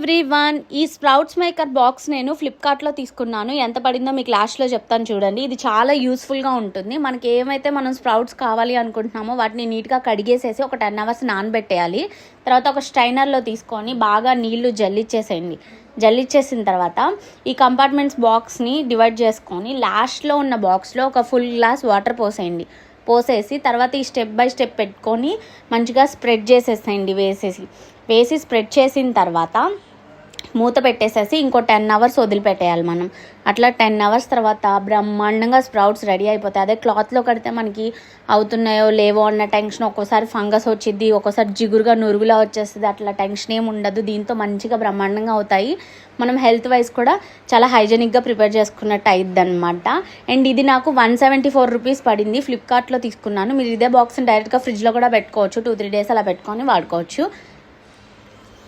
Everyone, ఈ sprouts maker box నేను ఫ్లిప్కార్ట్లో తీసుకున్నాను. ఎంత పడిందో మీకు లాస్ట్లో చెప్తాను చూడండి. ఇది చాలా యూస్ఫుల్గా ఉంటుంది. మనకి ఏమైతే మనం స్ప్రౌట్స్ కావాలి అనుకుంటున్నామో వాటిని నీట్గా కడిగేసేసి ఒక 10 అవర్స్ నానబెట్టేయాలి. తర్వాత ఒక స్ట్రైనర్లో తీసుకొని బాగా నీళ్లు జల్లిచ్చేసేయండి. జల్లిచ్చేసిన తర్వాత ఈ కంపార్ట్మెంట్స్ బాక్స్ని డివైడ్ చేసుకొని లాస్ట్లో ఉన్న బాక్స్లో ఒక ఫుల్ గ్లాస్ వాటర్ పోసేయండి. పోసేసి తర్వాత ఈ స్టెప్ బై స్టెప్ పెట్టుకొని మంచిగా స్ప్రెడ్ చేసేసేయండి. వేసి స్ప్రెడ్ చేసిన తర్వాత మూత పెట్టేసేసి ఇంకో 10 అవర్స్ వదిలిపెట్టేయాలి మనం. అట్లా 10 అవర్స్ తర్వాత బ్రహ్మాండంగా స్ప్రౌట్స్ రెడీ అయిపోతాయి. అదే క్లాత్లో కడితే మనకి అవుతున్నాయో లేవో అన్న టెన్షన్, ఒక్కోసారి ఫంగస్ వచ్చింది, ఒక్కోసారి జిగురుగా నురుగులా వచ్చేస్తుంది. అట్లా టెన్షన్ ఏమి ఉండదు. దీంతో మంచిగా బ్రహ్మాండంగా అవుతాయి. మనం హెల్త్ వైజ్ కూడా చాలా హైజెనిక్గా ప్రిపేర్ చేసుకున్నట్టు అయ్యిద్ది అనమాట. అండ్ ఇది నాకు 174 రూపీస్ పడింది. ఫ్లిప్కార్ట్లో తీసుకున్నాను. మీరు ఇదే బాక్స్ని డైరెక్ట్గా ఫ్రిడ్జ్లో కూడా పెట్టుకోవచ్చు. 2-3 డేస్ అలా పెట్టుకొని వాడుకోవచ్చు.